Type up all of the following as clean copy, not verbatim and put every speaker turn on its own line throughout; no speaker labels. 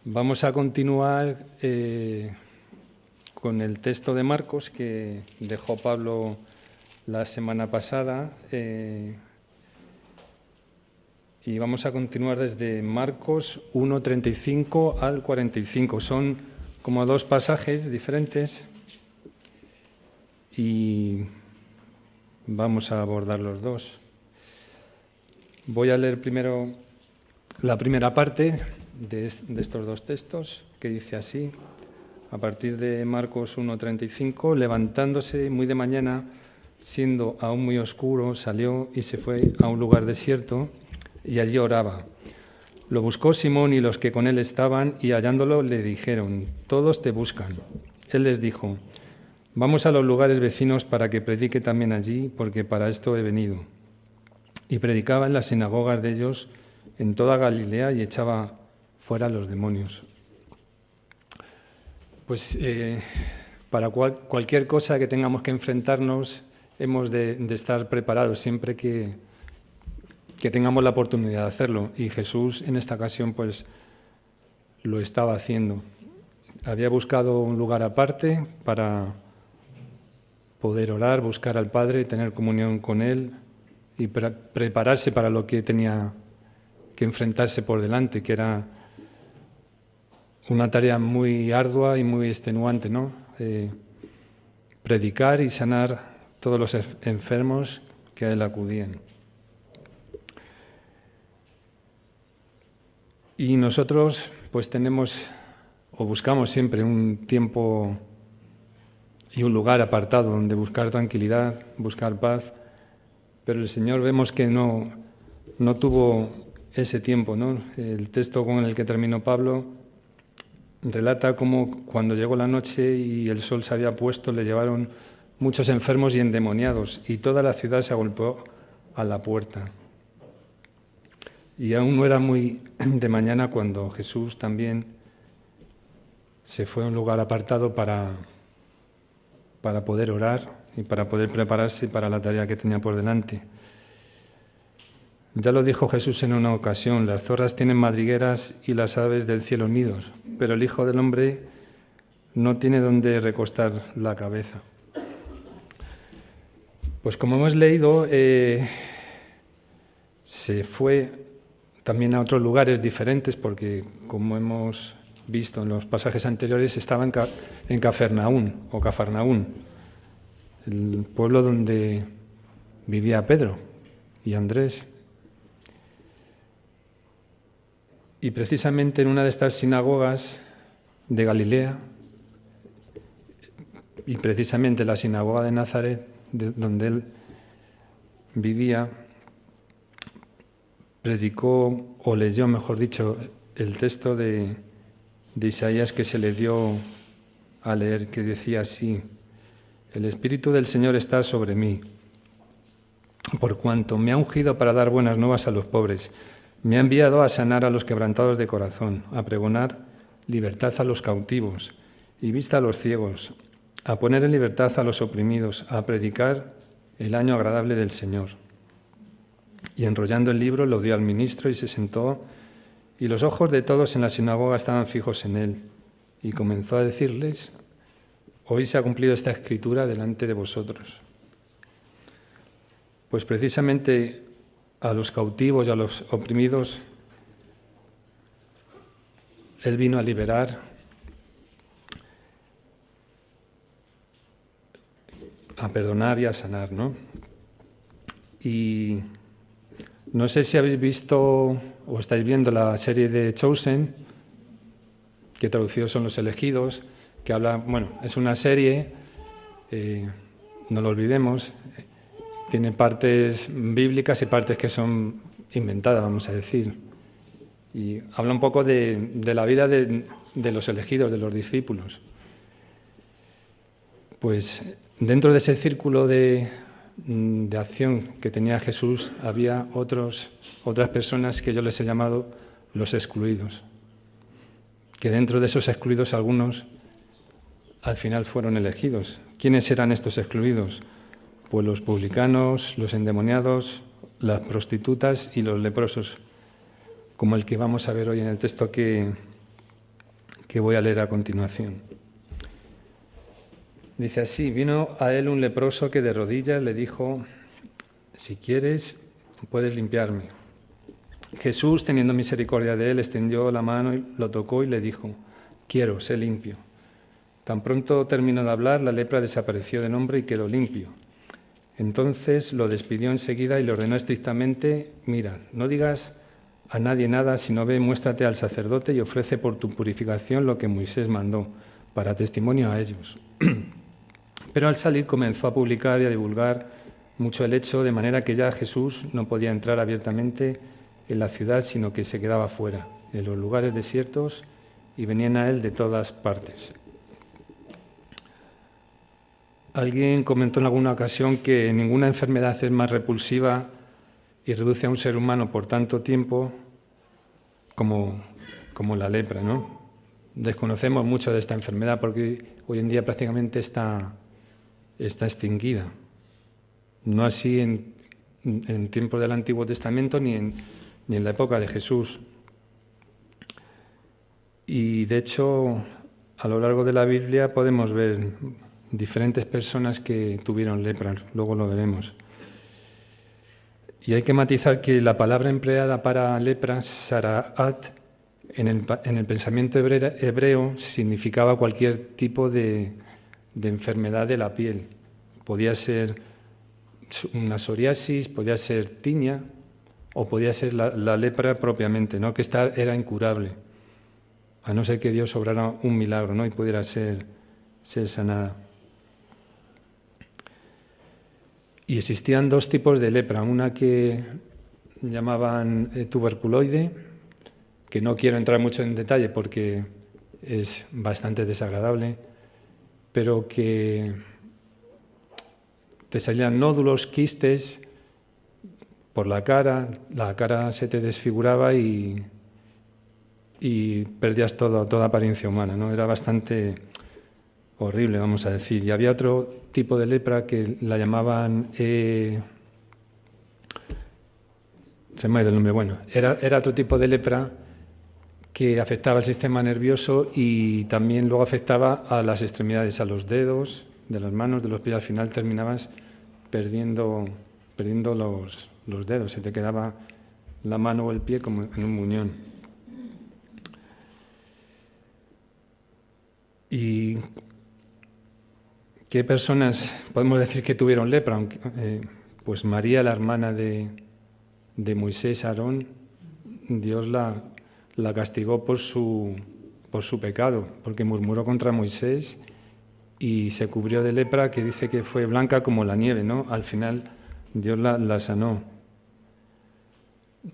Vamos a continuar con el texto de Marcos que dejó Pablo la semana pasada y vamos a continuar desde Marcos 1:35 al 45. Son como dos pasajes diferentes y vamos a abordar los dos. Voy a leer primero la primera parte de estos dos textos, que dice así, a partir de Marcos 1:35, levantándose muy de mañana, siendo aún muy oscuro, salió y se fue a un lugar desierto y allí oraba. Lo buscó Simón y los que con él estaban, y hallándolo le dijeron: todos te buscan. Él les dijo: vamos a los lugares vecinos para que predique también allí, porque para esto he venido. Y predicaba en las sinagogas de ellos en toda Galilea y echaba fuera los demonios. Pues para cualquier cosa que tengamos que enfrentarnos, hemos de estar preparados siempre que tengamos la oportunidad de hacerlo. Y Jesús en esta ocasión pues lo estaba haciendo. Había buscado un lugar aparte para poder orar, buscar al Padre, tener comunión con Él y prepararse para lo que tenía que enfrentarse por delante, que era una tarea muy ardua y muy extenuante, ¿no? Predicar y sanar todos los enfermos que a él acudían. Y nosotros pues tenemos o buscamos siempre un tiempo y un lugar apartado donde buscar tranquilidad, buscar paz, pero el Señor vemos que no tuvo ese tiempo, ¿no? El texto con el que terminó Pablo relata cómo cuando llegó la noche y el sol se había puesto, le llevaron muchos enfermos y endemoniados, y toda la ciudad se agolpó a la puerta. Y aún no era muy de mañana cuando Jesús también se fue a un lugar apartado para poder orar y para poder prepararse para la tarea que tenía por delante. Ya lo dijo Jesús en una ocasión: las zorras tienen madrigueras y las aves del cielo nidos, pero el Hijo del Hombre no tiene dónde recostar la cabeza. Pues como hemos leído, se fue también a otros lugares diferentes porque, como hemos visto en los pasajes anteriores, estaba en Cafarnaún, el pueblo donde vivía Pedro y Andrés. Y precisamente en una de estas sinagogas de Galilea, y precisamente la sinagoga de Nazaret, donde él vivía, predicó, o leyó, mejor dicho, el texto de Isaías que se le dio a leer, que decía así: el Espíritu del Señor está sobre mí, por cuanto me ha ungido para dar buenas nuevas a los pobres. Me ha enviado a sanar a los quebrantados de corazón, a pregonar libertad a los cautivos y vista a los ciegos, a poner en libertad a los oprimidos, a predicar el año agradable del Señor. Y enrollando el libro lo dio al ministro y se sentó, y los ojos de todos en la sinagoga estaban fijos en él. Y comenzó a decirles: hoy se ha cumplido esta escritura delante de vosotros. Pues precisamente a los cautivos y a los oprimidos él vino a liberar, a perdonar y a sanar, ¿no? Y no sé si habéis visto o estáis viendo la serie de Chosen, que traducidos son Los Elegidos, que habla, bueno, es una serie, no lo olvidemos, tiene partes bíblicas y partes que son inventadas, vamos a decir. Y habla un poco de la vida de los elegidos, de los discípulos. Pues dentro de ese círculo de acción que tenía Jesús había otras personas que yo les he llamado los excluidos. Que dentro de esos excluidos algunos al final fueron elegidos. ¿Quiénes eran estos excluidos? Pues los publicanos, los endemoniados, las prostitutas y los leprosos, como el que vamos a ver hoy en el texto que que voy a leer a continuación. Dice así: vino a él un leproso que de rodillas le dijo: si quieres, puedes limpiarme. Jesús, teniendo misericordia de él, extendió la mano y lo tocó y le dijo: quiero, sé limpio. Tan pronto terminó de hablar, la lepra desapareció del hombre y quedó limpio. Entonces lo despidió enseguida y le ordenó estrictamente: mira, no digas a nadie nada, sino ve, muéstrate al sacerdote y ofrece por tu purificación lo que Moisés mandó, para testimonio a ellos. Pero al salir comenzó a publicar y a divulgar mucho el hecho, de manera que ya Jesús no podía entrar abiertamente en la ciudad, sino que se quedaba fuera, en los lugares desiertos, y venían a él de todas partes. Alguien comentó en alguna ocasión que ninguna enfermedad es más repulsiva y reduce a un ser humano por tanto tiempo como la lepra, ¿no? Desconocemos mucho de esta enfermedad porque hoy en día prácticamente está extinguida. No así en tiempos del Antiguo Testamento ni en la época de Jesús. Y de hecho, a lo largo de la Biblia podemos ver diferentes personas que tuvieron lepra, luego lo veremos. Y hay que matizar que la palabra empleada para lepra, sara'at, en el pensamiento hebreo significaba cualquier tipo de enfermedad de la piel. Podía ser una psoriasis, podía ser tiña o podía ser la lepra propiamente, ¿no? Que esta era incurable, a no ser que Dios obrara un milagro, ¿no? Y pudiera ser sanada. Y existían dos tipos de lepra, una que llamaban tuberculoide, que no quiero entrar mucho en detalle porque es bastante desagradable, pero que te salían nódulos, quistes por la cara se te desfiguraba y perdías toda apariencia humana, ¿no? Era bastante horrible, vamos a decir. Y había otro tipo de lepra que la llamaban... se me ha ido el nombre. Bueno, era otro tipo de lepra que afectaba al sistema nervioso y también luego afectaba a las extremidades, a los dedos, de las manos, de los pies. Al final terminabas perdiendo los dedos, se te quedaba la mano o el pie como en un muñón. Y ¿qué personas podemos decir que tuvieron lepra? Pues María, la hermana de Moisés, Aarón, Dios la castigó por su pecado, porque murmuró contra Moisés y se cubrió de lepra, que dice que fue blanca como la nieve, ¿no? Al final Dios la sanó.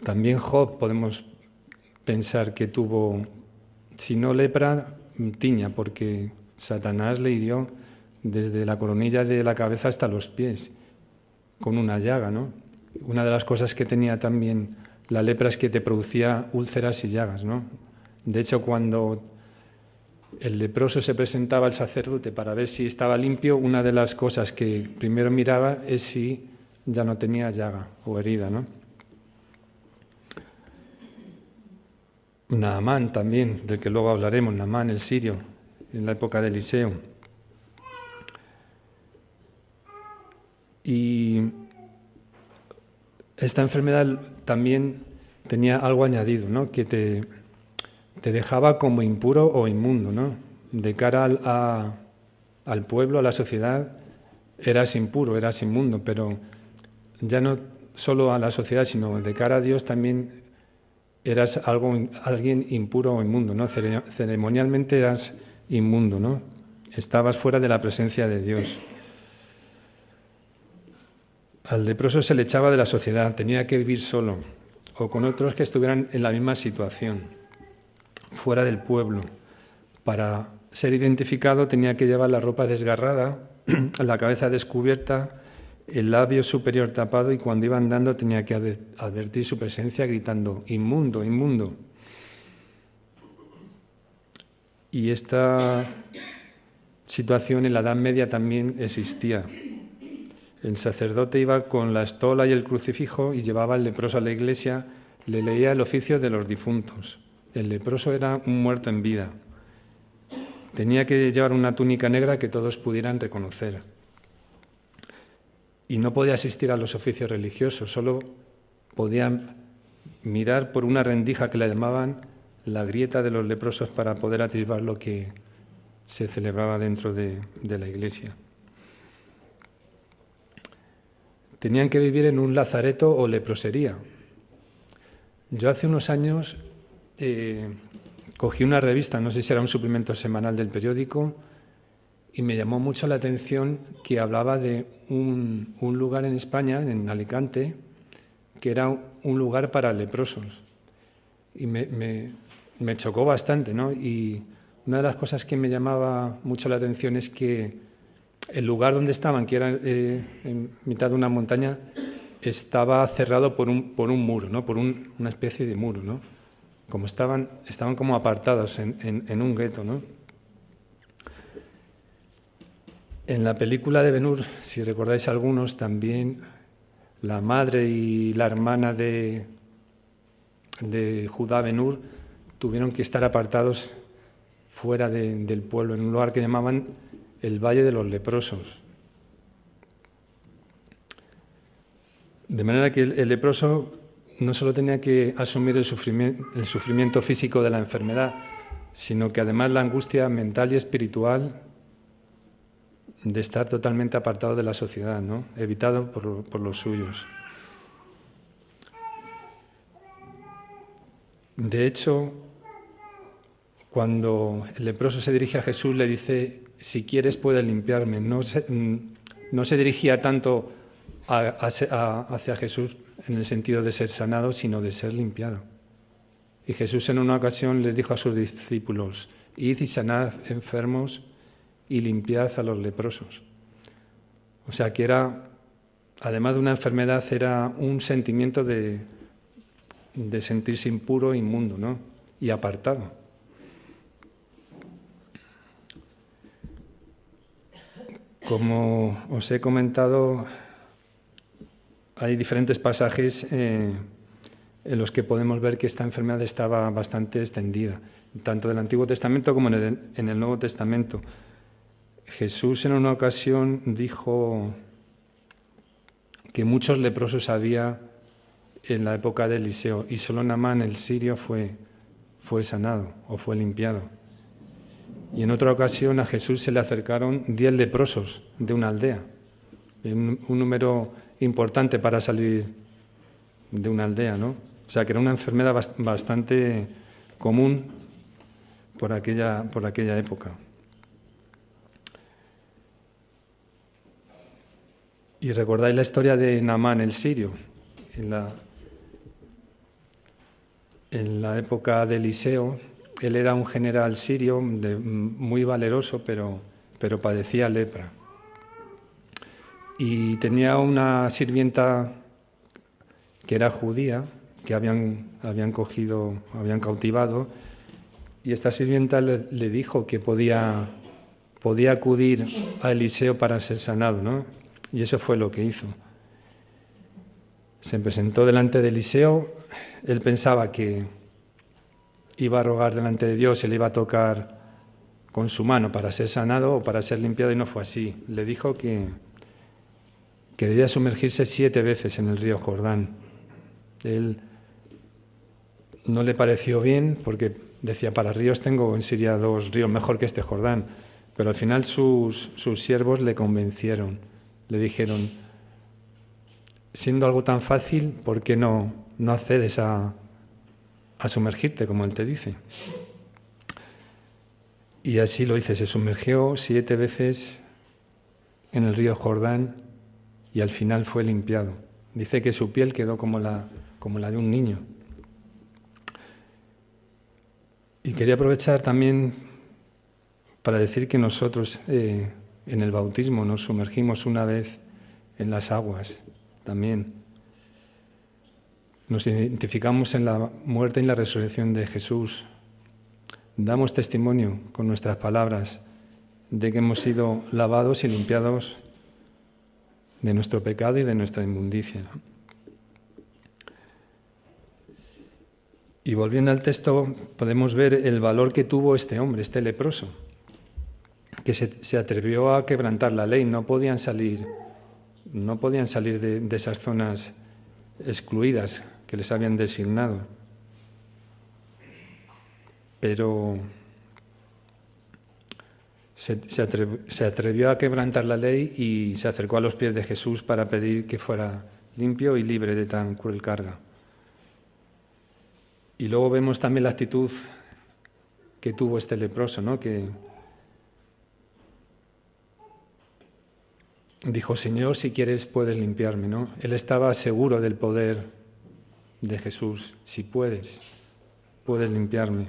También Job podemos pensar que tuvo, si no lepra, tiña, porque Satanás le hirió desde la coronilla de la cabeza hasta los pies, con una llaga, ¿no? Una de las cosas que tenía también la lepra es que te producía úlceras y llagas, ¿no? De hecho, cuando el leproso se presentaba al sacerdote para ver si estaba limpio, una de las cosas que primero miraba es si ya no tenía llaga o herida, ¿no? Naamán también, del que luego hablaremos, Naamán el sirio, en la época de Eliseo. Y esta enfermedad también tenía algo añadido, ¿no? Que te dejaba como impuro o inmundo, ¿no? De cara al pueblo, a la sociedad, eras impuro, eras inmundo, pero ya no solo a la sociedad, sino de cara a Dios también eras alguien impuro o inmundo, ¿no? Ceremonialmente eras inmundo, ¿no? Estabas fuera de la presencia de Dios. Al leproso se le echaba de la sociedad, tenía que vivir solo o con otros que estuvieran en la misma situación, fuera del pueblo. Para ser identificado tenía que llevar la ropa desgarrada, la cabeza descubierta, el labio superior tapado, y cuando iba andando tenía que advertir su presencia gritando: inmundo, inmundo. Y esta situación en la Edad Media también existía. El sacerdote iba con la estola y el crucifijo y llevaba al leproso a la iglesia, le leía el oficio de los difuntos. El leproso era un muerto en vida Tenía que llevar una túnica negra que todos pudieran reconocer. Y no podía asistir a los oficios religiosos, solo podía mirar por una rendija que le llamaban la grieta de los leprosos para poder atisbar lo que se celebraba dentro de la iglesia. Tenían que vivir en un lazareto o leprosería. Yo hace unos años cogí una revista, no sé si era un suplemento semanal del periódico, y me llamó mucho la atención que hablaba de un lugar en España, en Alicante, que era un lugar para leprosos. Y me chocó bastante, ¿no? Y una de las cosas que me llamaba mucho la atención es que el lugar donde estaban, que era en mitad de una montaña, estaba cerrado por un muro, ¿no? Por una especie de muro, ¿no? Como estaban como apartados en un gueto, ¿no? En la película de Ben-Hur, si recordáis algunos, también la madre y la hermana de Judá Ben-Hur tuvieron que estar apartados fuera del pueblo, en un lugar que llamaban el Valle de los Leprosos. De manera que el leproso no solo tenía que asumir el sufrimiento físico de la enfermedad, sino que además la angustia mental y espiritual de estar totalmente apartado de la sociedad, ¿no? Evitado por los suyos. De hecho, cuando el leproso se dirige a Jesús, le dice: si quieres puedes limpiarme. No se dirigía tanto hacia Jesús en el sentido de ser sanado, sino de ser limpiado. Y Jesús en una ocasión les dijo a sus discípulos: id y sanad enfermos y limpiad a los leprosos. O sea que además de una enfermedad, era un sentimiento de sentirse impuro, inmundo, ¿no? Y apartado. Como os he comentado, hay diferentes pasajes en los que podemos ver que esta enfermedad estaba bastante extendida, tanto del Antiguo Testamento como en el Nuevo Testamento. Jesús en una ocasión dijo que muchos leprosos había en la época de Eliseo y solo Naamán el sirio fue sanado o fue limpiado. Y en otra ocasión a Jesús se le acercaron 10 leprosos de una aldea, un número importante para salir de una aldea, ¿no? O sea que era una enfermedad bastante común por aquella época. Y recordáis la historia de Naamán el sirio. En la época de Eliseo, él era un general sirio muy valeroso, pero padecía lepra. Y tenía una sirvienta que era judía, que habían cautivado, y esta sirvienta le dijo que podía acudir a Eliseo para ser sanado, ¿no? Y eso fue lo que hizo. Se presentó delante de Eliseo. Él pensaba que iba a rogar delante de Dios, se le iba a tocar con su mano para ser sanado o para ser limpiado, y no fue así. Le dijo que debía sumergirse 7 veces en el río Jordán. Él no le pareció bien porque decía: para ríos tengo en Siria 2 ríos mejor que este Jordán. Pero al final sus siervos le convencieron. Le dijeron: siendo algo tan fácil, ¿por qué no accedes a sumergirte, como él te dice? Y así lo hice. Se sumergió 7 veces en el río Jordán y al final fue limpiado. Dice que su piel quedó como la de un niño. Y quería aprovechar también para decir que nosotros en el bautismo nos sumergimos una vez en las aguas también. Nos identificamos en la muerte y la resurrección de Jesús. Damos testimonio con nuestras palabras de que hemos sido lavados y limpiados de nuestro pecado y de nuestra inmundicia, ¿no? Y volviendo al texto, podemos ver el valor que tuvo este hombre, este leproso. que se atrevió a quebrantar la ley. No podían salir de esas zonas excluidas que les habían designado. Pero se atrevió a quebrantar la ley y se acercó a los pies de Jesús para pedir que fuera limpio y libre de tan cruel carga. Y luego vemos también la actitud que tuvo este leproso, ¿no? Que dijo: Señor, si quieres puedes limpiarme, ¿no? Él estaba seguro del poder de Jesús. Si puedes limpiarme.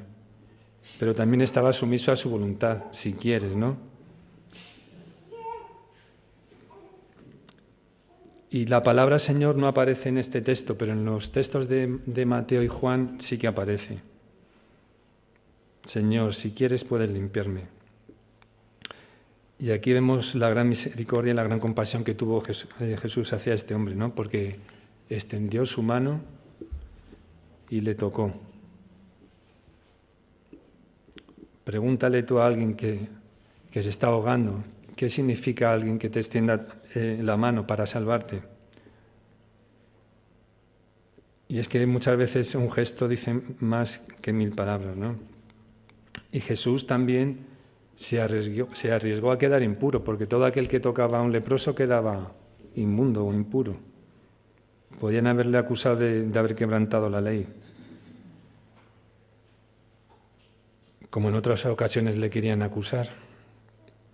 Pero también estaba sumiso a su voluntad, si quieres, ¿no? Y la palabra Señor no aparece en este texto, pero en los textos de Mateo y Juan sí que aparece. Señor, si quieres puedes limpiarme. Y aquí vemos la gran misericordia y la gran compasión que tuvo Jesús hacia este hombre, ¿no? Porque extendió su mano y le tocó. Pregúntale tú a alguien que se está ahogando, ¿qué significa alguien que te extienda la mano para salvarte? Y es que muchas veces un gesto dice más que 1000 palabras, ¿no? Y Jesús también se arriesgó a quedar impuro, porque todo aquel que tocaba a un leproso quedaba inmundo o impuro. Podían haberle acusado de haber quebrantado la ley. Como en otras ocasiones le querían acusar,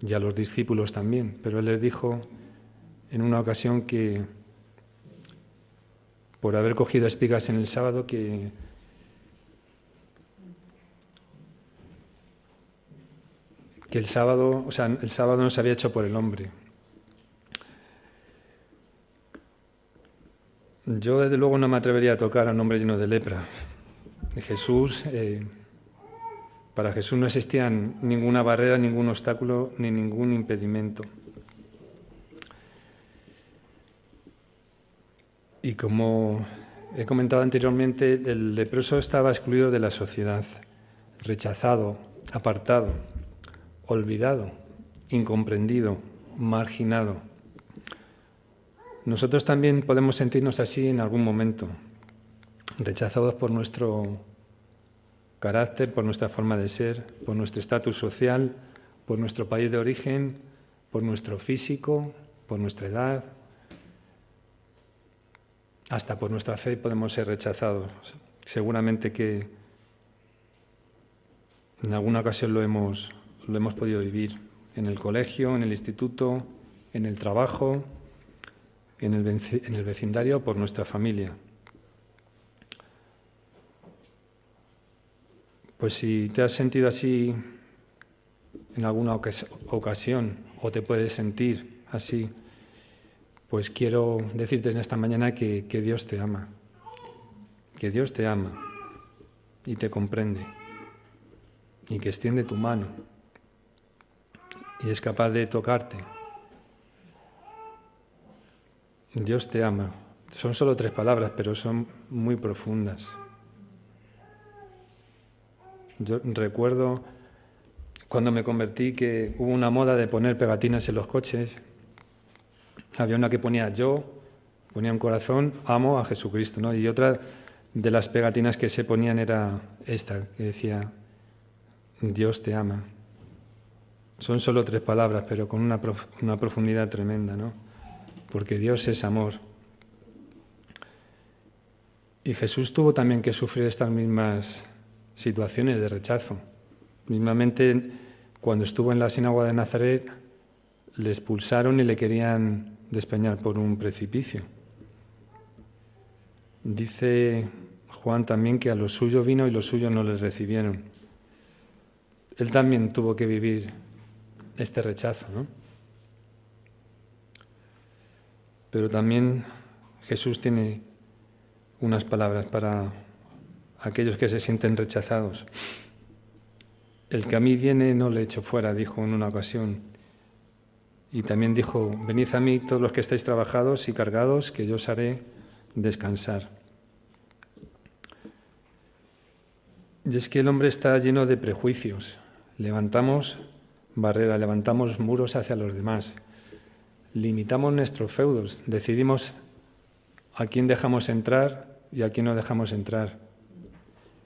y a los discípulos también, pero él les dijo en una ocasión que por haber cogido espigas en el sábado, que el sábado no se había hecho por el hombre. Yo desde luego no me atrevería a tocar a un hombre lleno de lepra. Para Jesús no existía ninguna barrera, ningún obstáculo, ni ningún impedimento. Y como he comentado anteriormente, el leproso estaba excluido de la sociedad, rechazado, apartado, olvidado, incomprendido, marginado. Nosotros también podemos sentirnos así en algún momento, rechazados por nuestro carácter, por nuestra forma de ser, por nuestro estatus social, por nuestro país de origen, por nuestro físico, por nuestra edad, hasta por nuestra fe podemos ser rechazados. Seguramente que en alguna ocasión lo hemos podido vivir en el colegio, en el instituto, en el trabajo, en el vecindario, por nuestra familia. Pues si te has sentido así en alguna ocasión o te puedes sentir así, pues quiero decirte en esta mañana que Dios te ama, y te comprende y que extiende tu mano y es capaz de tocarte. Dios te ama. Son solo 3 palabras, pero son muy profundas. Yo recuerdo cuando me convertí que hubo una moda de poner pegatinas en los coches. Había una que ponía ponía un corazón, amo a Jesucristo, ¿no? Y otra de las pegatinas que se ponían era esta, que decía, Dios te ama. Son solo 3 palabras, pero con una profundidad tremenda, ¿no? Porque Dios es amor. Y Jesús tuvo también que sufrir estas mismas situaciones de rechazo. Mismamente, cuando estuvo en la sinagoga de Nazaret, le expulsaron y le querían despeñar por un precipicio. Dice Juan también que a los suyos vino y los suyos no les recibieron. Él también tuvo que vivir este rechazo, ¿no? Pero también Jesús tiene unas palabras para aquellos que se sienten rechazados. El que a mí viene no le echo fuera, dijo en una ocasión. Y también dijo, venid a mí todos los que estáis trabajados y cargados, que yo os haré descansar. Y es que el hombre está lleno de prejuicios. Levantamos barreras, levantamos muros hacia los demás, limitamos nuestros feudos, decidimos a quién dejamos entrar y a quién no dejamos entrar,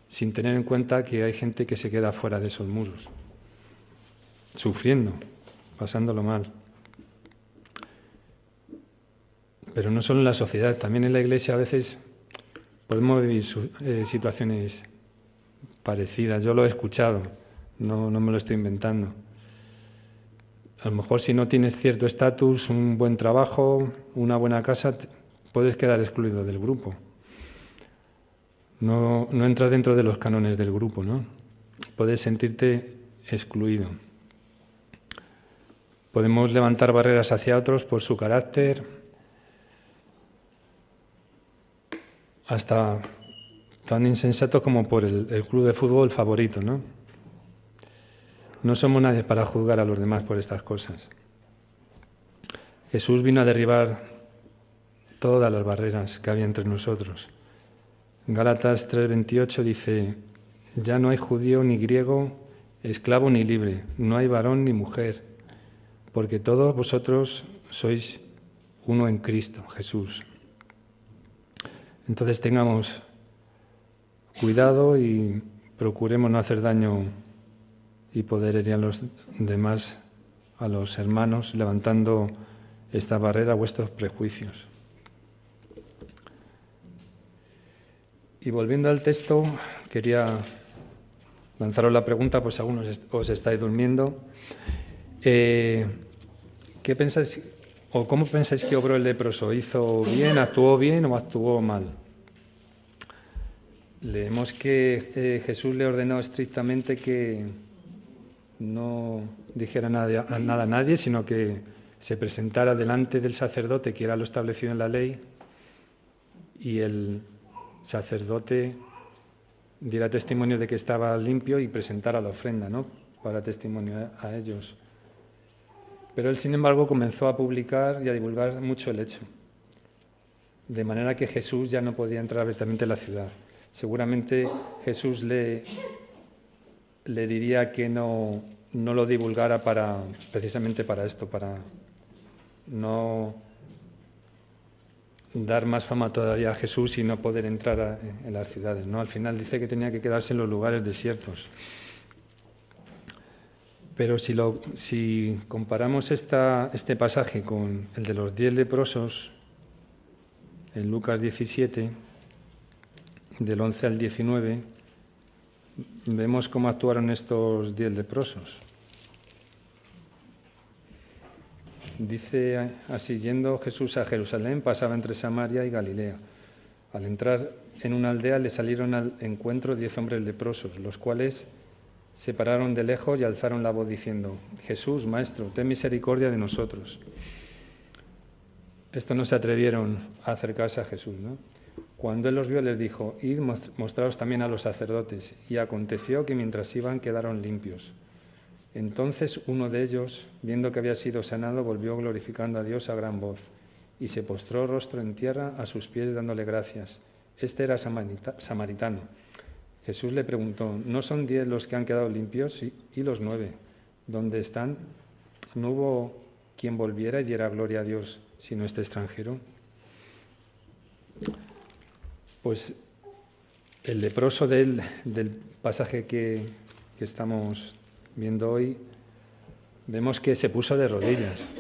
sin tener en cuenta que hay gente que se queda fuera de esos muros, sufriendo, pasándolo mal. Pero no solo en la sociedad, también en la Iglesia a veces podemos vivir situaciones parecidas. Yo lo he escuchado, no me lo estoy inventando. A lo mejor si no tienes cierto estatus, un buen trabajo, una buena casa, puedes quedar excluido del grupo. No entras dentro de los cánones del grupo, ¿no? Puedes sentirte excluido. Podemos levantar barreras hacia otros por su carácter, hasta tan insensato como por el club de fútbol favorito, ¿no? No somos nadie para juzgar a los demás por estas cosas. Jesús vino a derribar todas las barreras que había entre nosotros. En Gálatas 3:28 dice: ya no hay judío ni griego, esclavo ni libre, no hay varón ni mujer, porque todos vosotros sois uno en Cristo, Jesús. Entonces tengamos cuidado y procuremos no hacer daño y poder herir a los demás, a los hermanos, levantando esta barrera a vuestros prejuicios. Y volviendo al texto, quería lanzaros la pregunta, pues algunos os estáis durmiendo. ¿Qué pensáis o cómo pensáis que obró el leproso? ¿Hizo bien, actuó bien o actuó mal? Leemos que Jesús le ordenó estrictamente que no dijera nada a nadie, sino que se presentara delante del sacerdote, que era lo establecido en la ley, y el sacerdote diera testimonio de que estaba limpio y presentara la ofrenda, ¿no?, para testimonio a ellos. Pero él, sin embargo, comenzó a publicar y a divulgar mucho el hecho, de manera que Jesús ya no podía entrar abiertamente en la ciudad. Seguramente Jesús le diría que no lo divulgara precisamente para esto, para no dar más fama todavía a Jesús y no poder entrar en las ciudades, ¿no? Al final dice que tenía que quedarse en los lugares desiertos. Pero si comparamos este pasaje con el de los 10 leprosos, en Lucas 17, del 11 al 19, vemos cómo actuaron estos 10 leprosos. Dice así: yendo Jesús a Jerusalén, pasaba entre Samaria y Galilea. Al entrar en una aldea le salieron al encuentro 10 hombres leprosos, los cuales se pararon de lejos y alzaron la voz diciendo: Jesús, Maestro, ten misericordia de nosotros. Estos no se atrevieron a acercarse a Jesús, ¿no? Cuando él los vio, les dijo: id, mostraos también a los sacerdotes. Y aconteció que mientras iban quedaron limpios. Entonces uno de ellos, viendo que había sido sanado, volvió glorificando a Dios a gran voz, y se postró rostro en tierra a sus pies dándole gracias. Este era samaritano. Jesús le preguntó: ¿no son 10 los que han quedado limpios? ¿Y los 9? ¿Dónde están? ¿No hubo quien volviera y diera gloria a Dios sino este extranjero? Pues el leproso del pasaje que estamos viendo hoy, vemos que se puso de rodillas.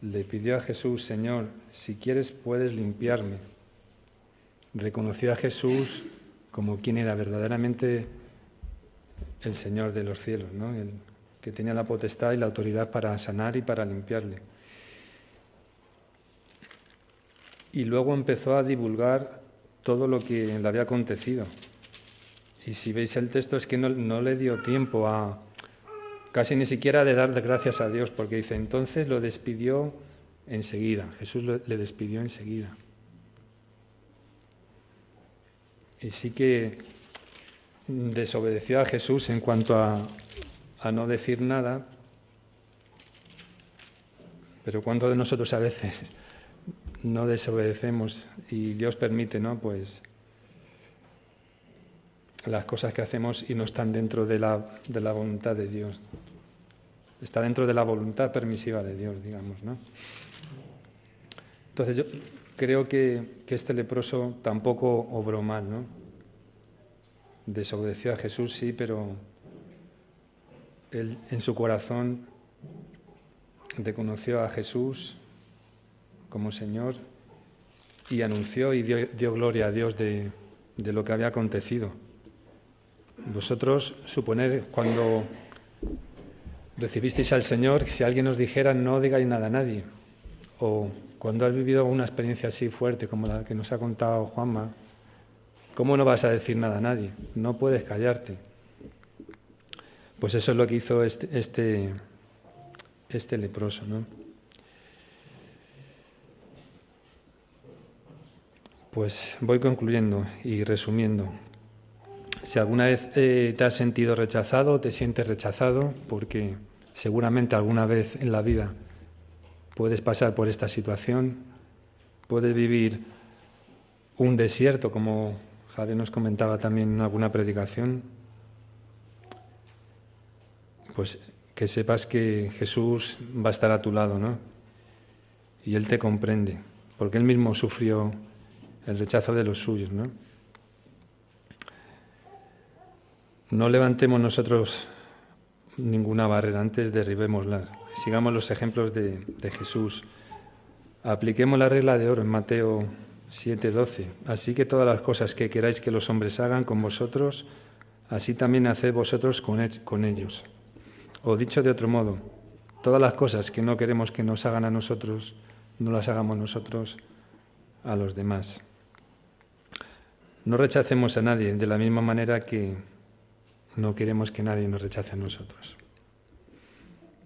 Le pidió a Jesús: Señor, si quieres puedes limpiarme. Reconoció a Jesús como quien era verdaderamente el Señor de los cielos, ¿no?, el que tenía la potestad y la autoridad para sanar y para limpiarle. Y luego empezó a divulgar todo lo que le había acontecido. Y si veis el texto, es que no le dio tiempo casi ni siquiera de dar gracias a Dios, porque dice: entonces lo despidió enseguida. Jesús le despidió enseguida. Y sí que desobedeció a Jesús en cuanto a no decir nada, pero ¿cuántos de nosotros a veces no desobedecemos y Dios permite, ¿no?, pues las cosas que hacemos y no están dentro de la voluntad de Dios? está dentro de la voluntad permisiva de Dios, digamos, ¿no? Entonces yo creo que este leproso tampoco obró mal, ¿no? Desobedeció a Jesús, sí, pero él en su corazón reconoció a Jesús como Señor y anunció y dio gloria a Dios de lo que había acontecido. Vosotros, suponer, cuando recibisteis al Señor, si alguien os dijera no digáis nada a nadie, o cuando has vivido una experiencia así fuerte como la que nos ha contado Juanma, ¿cómo no vas a decir nada a nadie? No puedes callarte. Pues eso es lo que hizo este leproso, ¿no? Pues voy concluyendo y resumiendo. Si alguna vez te has sentido rechazado o te sientes rechazado, porque seguramente alguna vez en la vida puedes pasar por esta situación, puedes vivir un desierto, como Javier nos comentaba también en alguna predicación, pues que sepas que Jesús va a estar a tu lado, ¿no? Y Él te comprende, porque Él mismo sufrió el rechazo de los suyos, ¿no? No levantemos nosotros ninguna barrera, antes derribémosla. Sigamos los ejemplos de Jesús. Apliquemos la regla de oro en Mateo 7:12. Así que todas las cosas que queráis que los hombres hagan con vosotros, así también haced vosotros con ellos. O dicho de otro modo, todas las cosas que no queremos que nos hagan a nosotros, no las hagamos nosotros a los demás. No rechacemos a nadie de la misma manera que no queremos que nadie nos rechace a nosotros.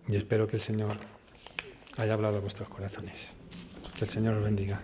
Y espero que el Señor haya hablado a vuestros corazones. Que el Señor os bendiga.